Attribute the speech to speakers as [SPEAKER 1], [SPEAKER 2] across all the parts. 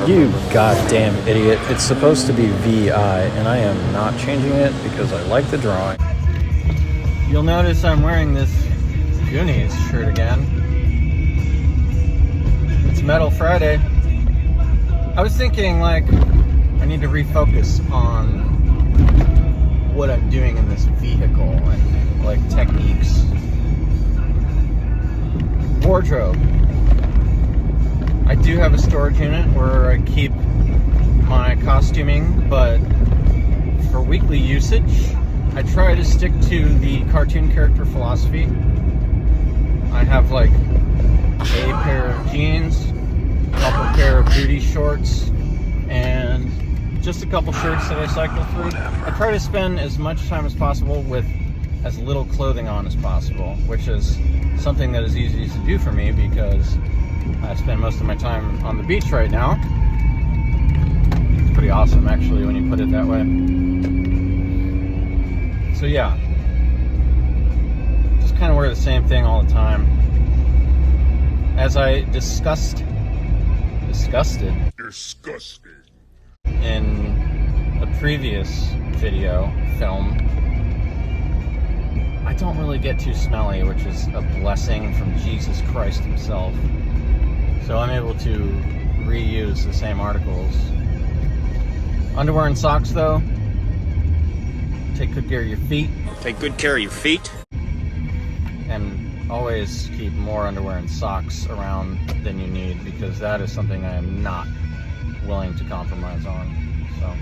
[SPEAKER 1] You goddamn idiot. It's supposed to be VI, and I am not changing it because I like the drawing. You'll notice I'm wearing this Goonies shirt again. It's Metal Friday. I was thinking, like, I need to refocus on what I'm doing in this vehicle and, like, techniques. Wardrobe. I do have a storage unit where I keep my costuming, but for weekly usage, I try to stick to the cartoon character philosophy. I have like a pair of jeans, a couple pair of booty shorts, and just a couple shirts that I cycle through. I try to spend as much time as possible with as little clothing on as possible, which is something that is easy to do for me because I spend most of my time on the beach right now. It's pretty awesome, actually, when you put it that way. So yeah, just kind of wear the same thing all the time. As I disgusted in a previous film, I don't really get too smelly, which is a blessing from Jesus Christ himself. So I'm able to reuse the same articles. Underwear and socks, though. Take good care of your feet.
[SPEAKER 2] Take good care of your feet.
[SPEAKER 1] And always keep more underwear and socks around than you need, because that is something I am not willing to compromise on. So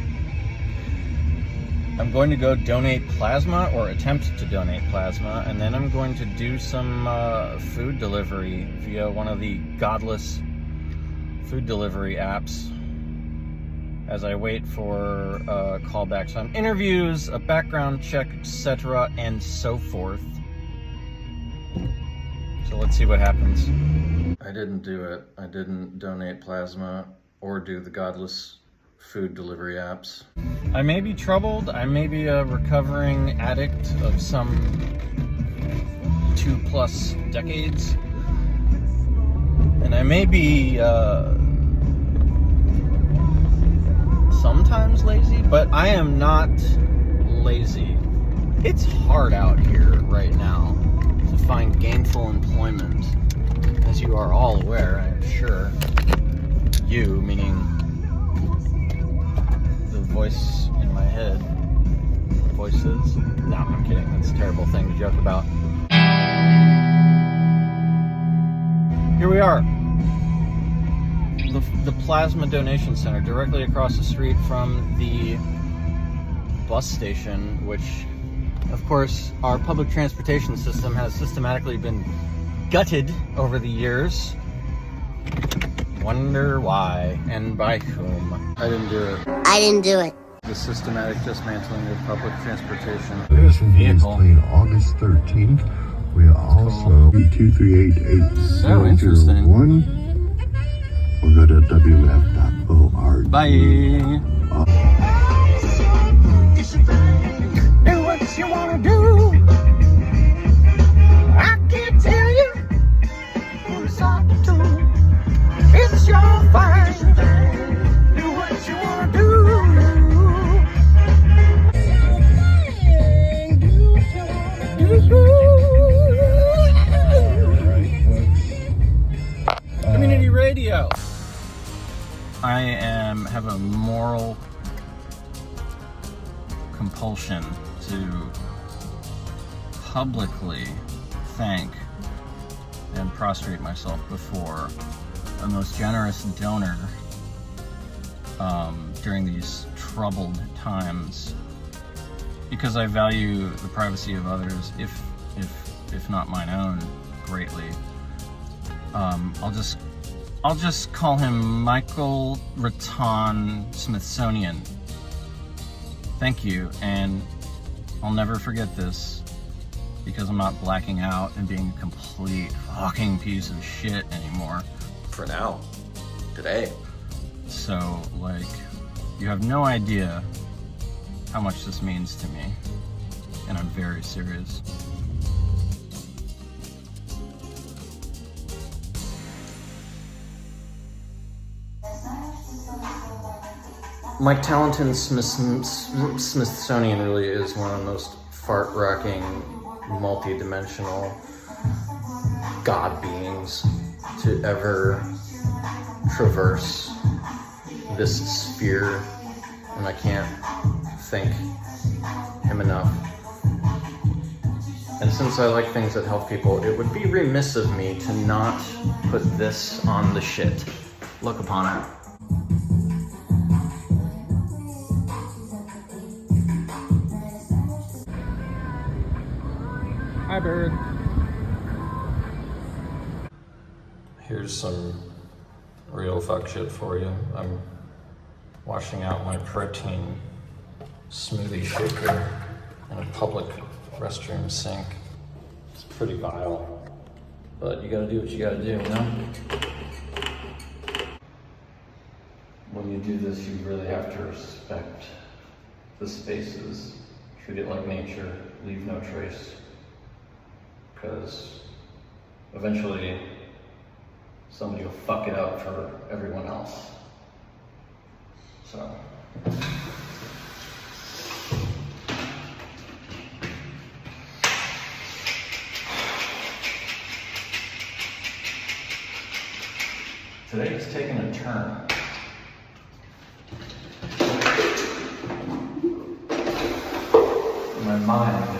[SPEAKER 1] I'm going to go donate plasma, or attempt to donate plasma, and then I'm going to do some food delivery via one of the godless food delivery apps as I wait for callbacks on interviews, a background check, etc., and so forth. So let's see what happens. I didn't do it. I didn't donate plasma or do the godless food delivery apps. I may be troubled. I may be a recovering addict of some 2+ decades. And I may be sometimes lazy, but I am not lazy. It's hard out here right now to find gainful employment, as you are all aware, I am sure. You, meaning the voice in my head. Voices? No, I'm kidding. That's a terrible thing to joke about. Here we are. The Plasma Donation Center, directly across the street from the bus station, which, of course, our public transportation system has systematically been gutted over the years. Wonder why, and by whom. I didn't do it.
[SPEAKER 3] I didn't do it.
[SPEAKER 1] The systematic dismantling of public transportation.
[SPEAKER 4] This vehicle. August 13th. We are also
[SPEAKER 1] So interesting.
[SPEAKER 4] 2388001. We'll go to wf.org.
[SPEAKER 1] Bye. Do what you want to do. I can't tell you who's up to. It's your fight. Do what you want to do. Community radio. I have a moral compulsion to publicly thank and prostrate myself before the most generous donor during these troubled times, because I value the privacy of others, if not mine own, greatly. I'll just call him Michael Raton Smithsonian. Thank you, and I'll never forget this, because I'm not blacking out and being a complete fucking piece of shit anymore. For now. Today. So, like, you have no idea how much this means to me, and I'm very serious. Mike Tallenton's Smithsonian really is one of the most fart-racking, multi-dimensional god beings to ever traverse this sphere, and I can't thank him enough. And since I like things that help people, it would be remiss of me to not put this on the shit. Look upon it. Hi, bird. Here's some real fuck shit for you. I'm washing out my protein smoothie shaker in a public restroom sink. It's pretty vile, but you gotta do what you gotta do, you know? When you do this, you really have to respect the spaces, treat it like nature, leave no trace, because eventually somebody will fuck it up for everyone else. So. Today is taking a turn. My mind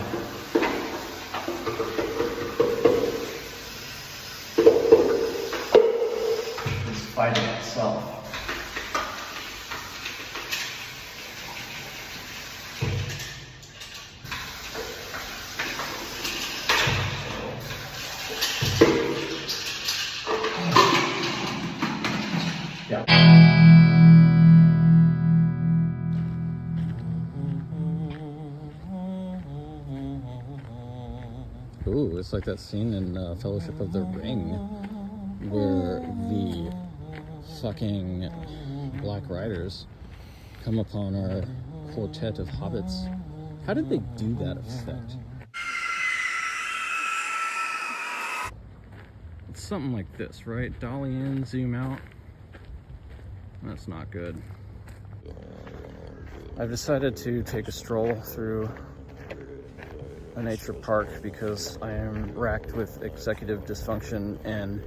[SPEAKER 1] is fighting itself. Yeah. Ooh, it's like that scene in Fellowship of the Ring where the fucking Black Riders come upon our quartet of hobbits. How did they do that effect? It's something like this, right? Dolly in, zoom out. That's not good. I've decided to take a stroll through a nature park because I am racked with executive dysfunction and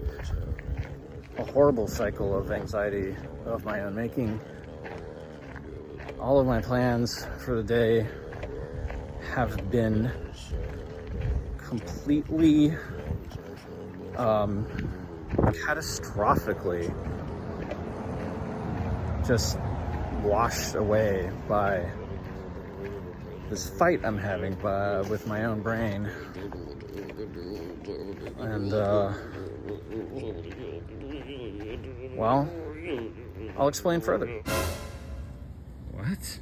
[SPEAKER 1] a horrible cycle of anxiety of my own making. All of my plans for the day have been completely, catastrophically just washed away by this fight I'm having with my own brain. And, well, I'll explain further. What?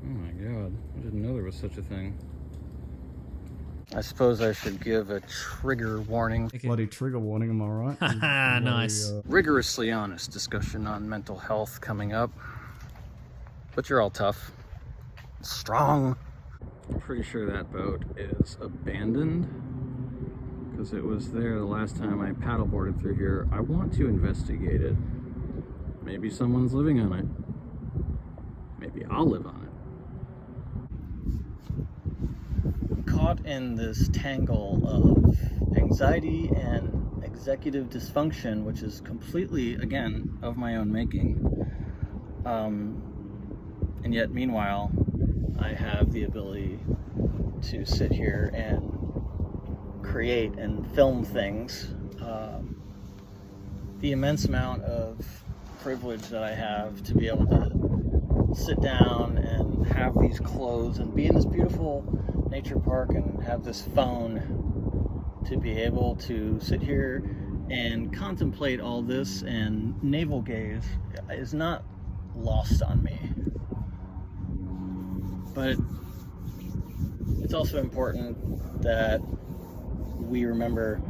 [SPEAKER 1] Oh my god, I didn't know there was such a thing. I suppose I should give a trigger warning.
[SPEAKER 2] Bloody trigger warning, am I right?
[SPEAKER 3] Haha, nice.
[SPEAKER 1] Rigorously honest discussion on mental health coming up. But you're all tough. Strong. I'm pretty sure that boat is abandoned because it was there the last time I paddleboarded through here. I want to investigate it. Maybe someone's living on it. Maybe I'll live on it. Caught in this tangle of anxiety and executive dysfunction, which is completely, again, of my own making. And yet, meanwhile, I have the ability to sit here and create and film things. The immense amount of privilege that I have to be able to sit down and have these clothes and be in this beautiful nature park and have this phone to be able to sit here and contemplate all this and navel gaze is not lost on me. But it's also important that we remember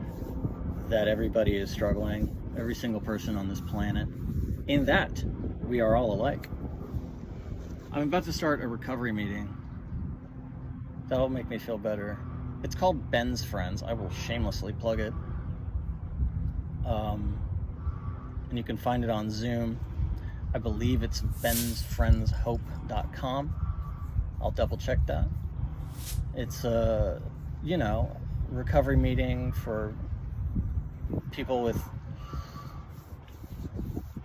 [SPEAKER 1] that everybody is struggling, every single person on this planet, in that we are all alike. I'm about to start a recovery meeting. That'll make me feel better. It's called Ben's Friends. I will shamelessly plug it. And you can find it on Zoom.
[SPEAKER 3] I believe it's bensfriendshope.com. I'll double check that. It's a, recovery meeting for people with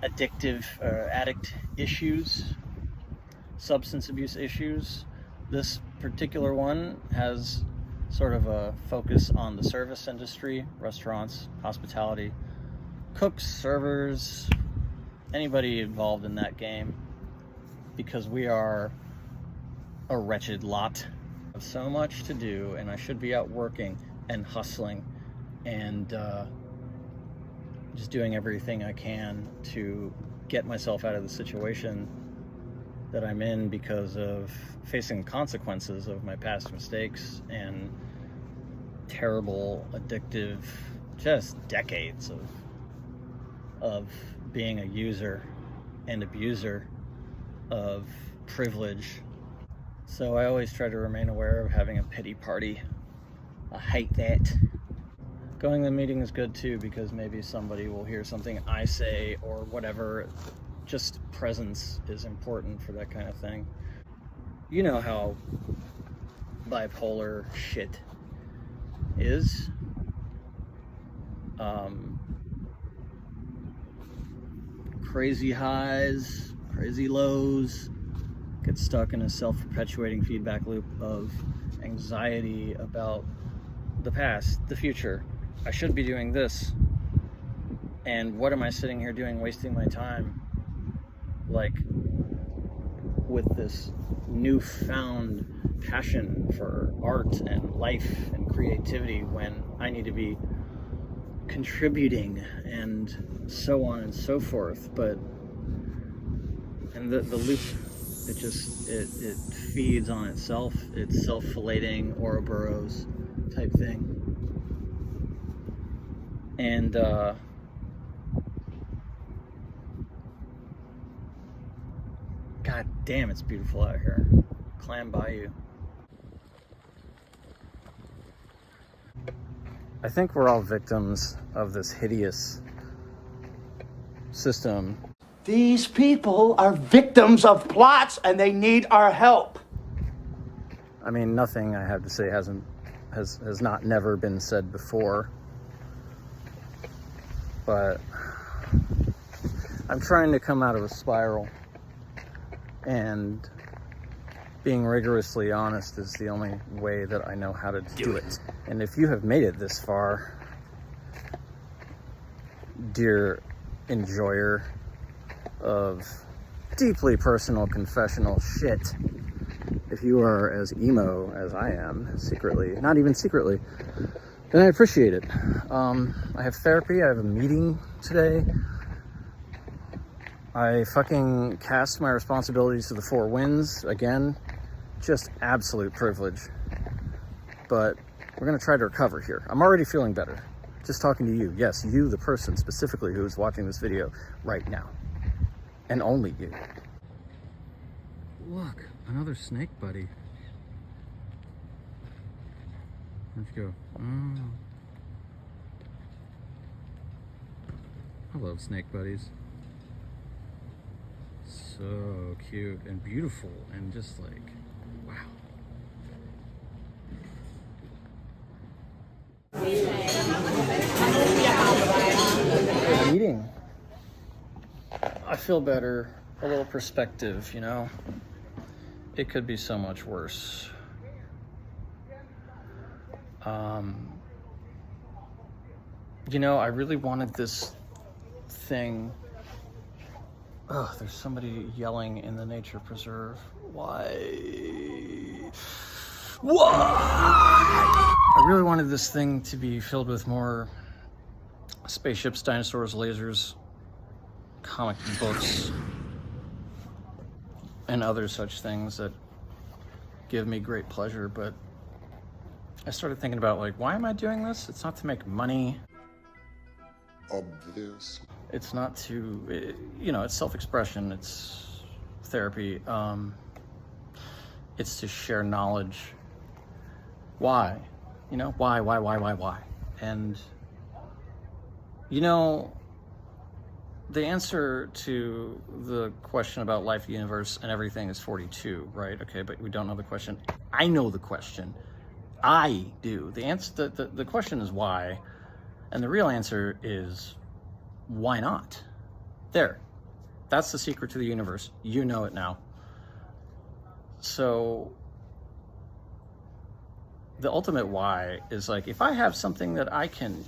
[SPEAKER 3] addict issues, substance abuse issues. This particular one has sort of a focus on the service industry, restaurants, hospitality, cooks, servers, anybody involved in that game, because we are a wretched lot. I have so much to do, and I should be out working and hustling and just doing everything I can to get myself out of the situation that I'm in because of facing consequences of my past mistakes and terrible, addictive, just decades of being a user and abuser of privilege. So I always try to remain aware of having a pity party. I hate that. Going to the meeting is good too, because maybe somebody will hear something I say or whatever. Just presence is important for that kind of thing. You know how bipolar shit is. Crazy highs, crazy lows, get stuck in a self-perpetuating feedback loop of anxiety about the past, the future. I should be doing this, and what am I sitting here doing, wasting my time, like, with this newfound passion for art and life and creativity, when I need to be contributing and so on and so forth. And the loop, it feeds on itself. It's self-filating, Ouroboros type thing. And God damn, it's beautiful out here. Clam Bayou. I think we're all victims of this hideous system.
[SPEAKER 5] These people are victims of plots and they need our help.
[SPEAKER 3] I mean, nothing I have to say has never been said before. But I'm trying to come out of a spiral, and being rigorously honest is the only way that I know how to do it. And if you have made it this far, dear enjoyer of deeply personal confessional shit, if you are as emo as I am, secretly, not even secretly, then I appreciate it. I have therapy, I have a meeting today. I fucking cast my responsibilities to the four winds again. Just absolute privilege. But we're gonna try to recover here. I'm already feeling better. Just talking to you. Yes, you, the person specifically who is watching this video right now. And only you. Look, another snake buddy. Let's go. Oh. I love snake buddies. So cute and beautiful and just like, wow. Eating. I feel better. A little perspective, you know? It could be so much worse. You know, I really wanted this thing. Oh, there's somebody yelling in the nature preserve. Why? I really wanted this thing to be filled with more spaceships, dinosaurs, lasers, comic books, and other such things that give me great pleasure. But I started thinking about, like, why am I doing this? It's not to make money.
[SPEAKER 4] Obvious.
[SPEAKER 3] It's not to, you know, it's self-expression, it's therapy. It's to share knowledge. Why? You know, why? And, you know, the answer to the question about life, the universe, and everything is 42, right? Okay, but we don't know the question. I know the question. I do. The answer. The question is why, and the real answer is why not? There. That's the secret to the universe. You know it now. So the ultimate why is like, if I have something that I can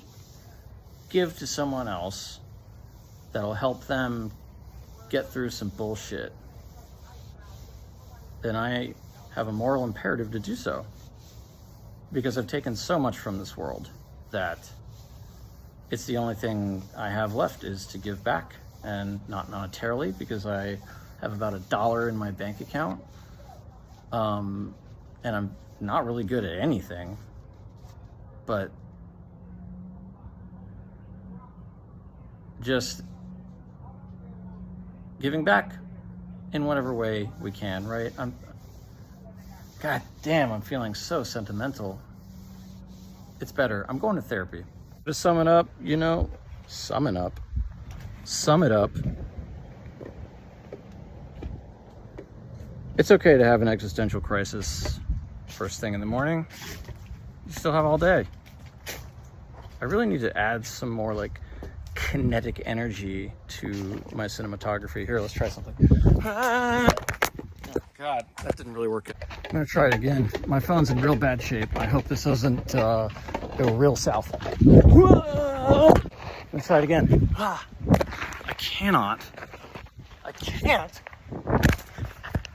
[SPEAKER 3] give to someone else that'll help them get through some bullshit, then I have a moral imperative to do so. Because I've taken so much from this world that it's the only thing I have left is to give back. And not monetarily, because I have about $1 in my bank account. And I'm not really good at anything. But just giving back in whatever way we can, right? God damn, I'm feeling so sentimental. It's better. I'm going to therapy. To sum it up, sum it up. It's okay to have an existential crisis first thing in the morning. You still have all day. I really need to add some more like kinetic energy to my cinematography. Here, let's try something. Oh God, that didn't really work. I'm gonna try it again. My phone's in real bad shape. I hope this doesn't go real south. Whoa! Let's try it again. I can't.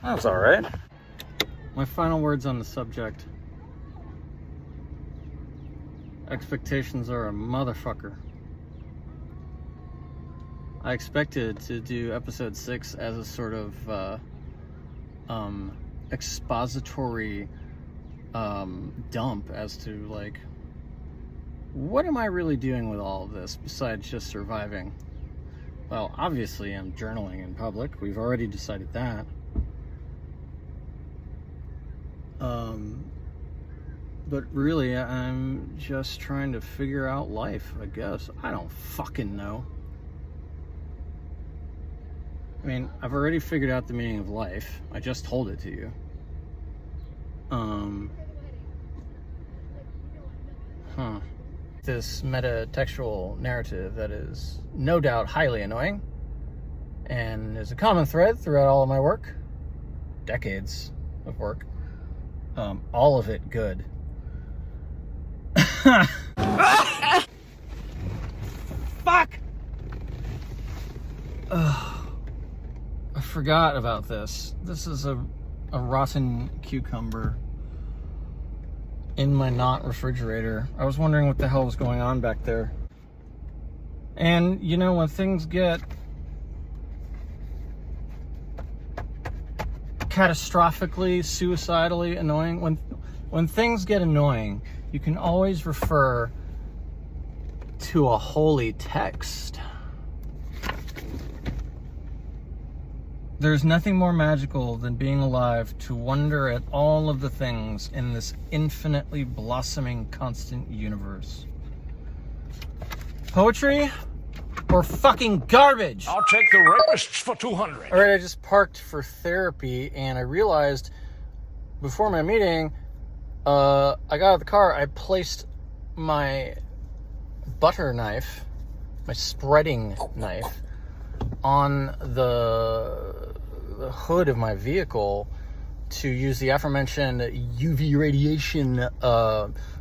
[SPEAKER 3] That was all right. My final words on the subject. Expectations are a motherfucker. I expected to do episode 6 as a sort of expository dump as to like, what am I really doing with all of this besides just surviving? Well, obviously I'm journaling in public. We've already decided that. But really, I'm just trying to figure out life, I guess. I don't fucking know. I mean, I've already figured out the meaning of life. I just told it to you. This meta-textual narrative that is no doubt highly annoying and is a common thread throughout all of my work. Decades of work. All of it good. Fuck! I forgot about this. This is a rotten cucumber in my not refrigerator. I was wondering what the hell was going on back there. And when things get catastrophically, suicidally annoying, when things get annoying, you can always refer to a holy text. There's nothing more magical than being alive to wonder at all of the things in this infinitely blossoming constant universe. Poetry or fucking garbage?
[SPEAKER 6] I'll take the rapists for 200.
[SPEAKER 3] All right, I just parked for therapy and I realized before my meeting, I got out of the car, I placed my butter knife, my spreading knife, on the hood of my vehicle to use the aforementioned UV radiation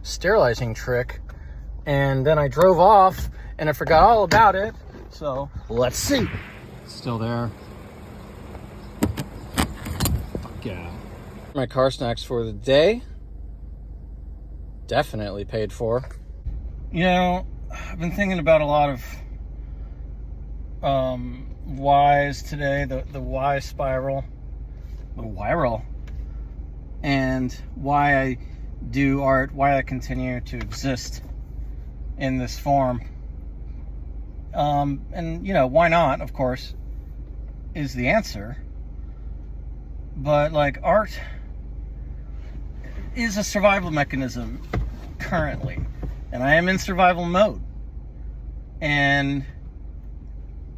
[SPEAKER 3] sterilizing trick, and then I drove off and I forgot all about it. So let's see. Still there. Fuck yeah. My car snacks for the day. Definitely paid for. I've been thinking about a lot of whys today, the why spiral, the viral, and why I do art, why I continue to exist in this form. And why not, of course, is the answer. But like, art is a survival mechanism currently, and I am in survival mode. And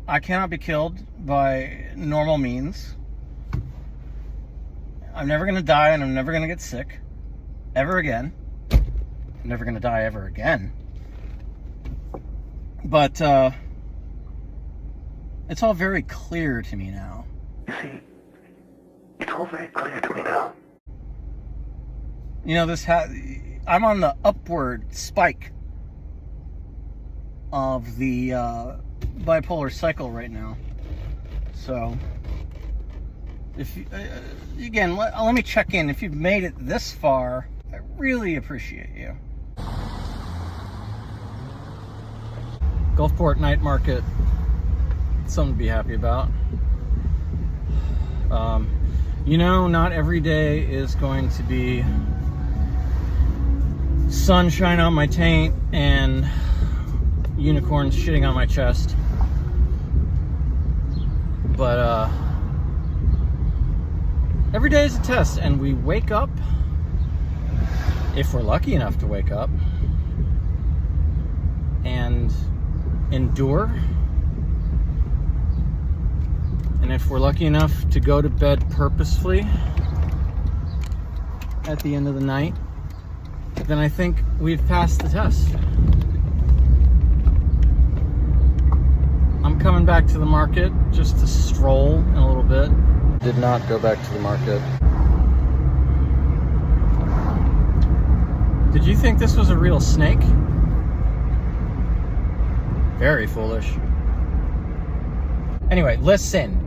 [SPEAKER 3] I cannot be killed by normal means. I'm never going to die, and I'm never going to get sick ever again. I'm never going to die ever again. But it's all very clear to me now.
[SPEAKER 4] You see, it's all very clear to me now.
[SPEAKER 3] You know, I'm on the upward spike of the bipolar cycle right now. So, if you, again, let me check in. If you've made it this far, I really appreciate you. Gulfport night market, something to be happy about. You know, not every day is going to be sunshine on my taint and unicorns shitting on my chest. But every day is a test, and we wake up, if we're lucky enough to wake up, and endure. And if we're lucky enough to go to bed purposefully at the end of the night, then I think we've passed the test. I'm coming back to the market just to stroll in a little bit. Did not go back to the market. Did you think this was a real snake? Very foolish. Anyway, listen.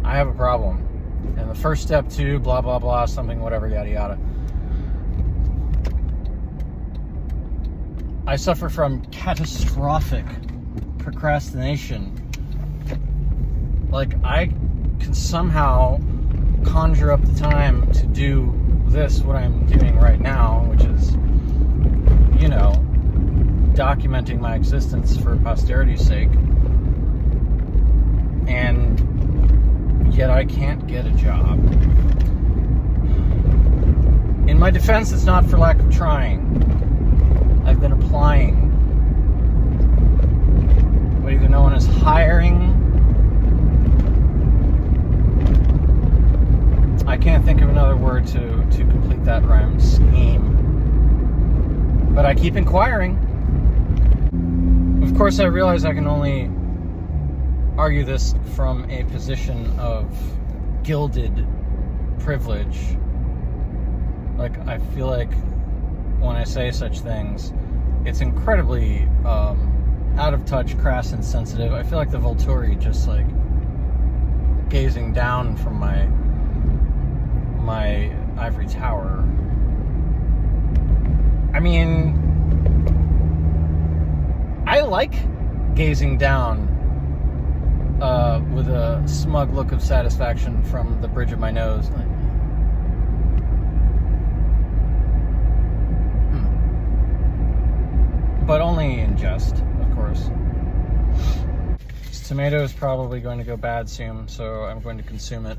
[SPEAKER 3] I have a problem. And the first step to blah, blah, blah, something, whatever, yada, yada. I suffer from catastrophic procrastination. Like, I can somehow conjure up the time to do this, what I'm doing right now, which is, you know, documenting my existence for posterity's sake. And yet I can't get a job. In my defense, it's not for lack of trying. I've been applying. But either no one is hiring. I can't think of another word to complete that rhyme scheme. But I keep inquiring. Of course, I realize I can only argue this from a position of gilded privilege. Like, I feel like when I say such things, it's incredibly out of touch, crass, and sensitive. I feel like the Volturi just like gazing down from my ivory tower. I mean, I like gazing down with a smug look of satisfaction from the bridge of my nose. Like, But only in jest, of course. This tomato is probably going to go bad soon, so I'm going to consume it.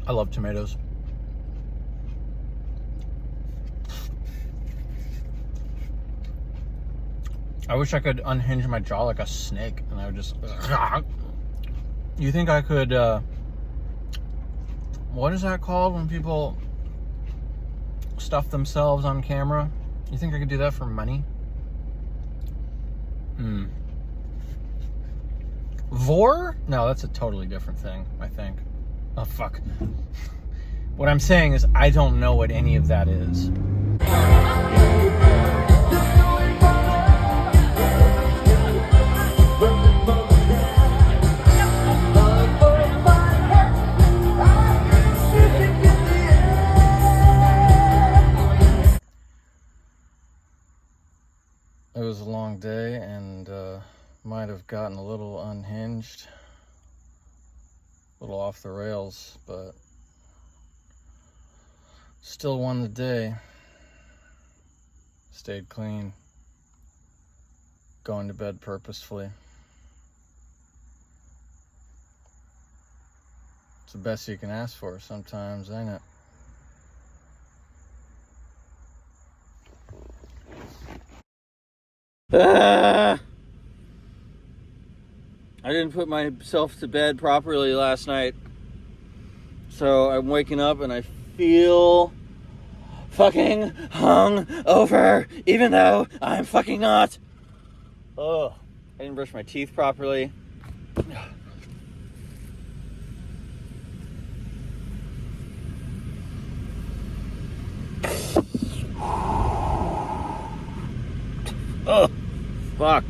[SPEAKER 3] I love tomatoes. I wish I could unhinge my jaw like a snake and I would just... You think I could... what is that called when people stuff themselves on camera? You think I could do that for money? Vor? No, that's a totally different thing, I think. Oh, fuck. What I'm saying is I don't know what any of that is. It was a long day and might have gotten a little unhinged, a little off the rails, but still won the day. Stayed clean, going to bed purposefully. It's the best you can ask for sometimes, ain't it? I didn't put myself to bed properly last night. So I'm waking up and I feel fucking hung over, even though I'm fucking not. Oh, I didn't brush my teeth properly. Oh, fuck.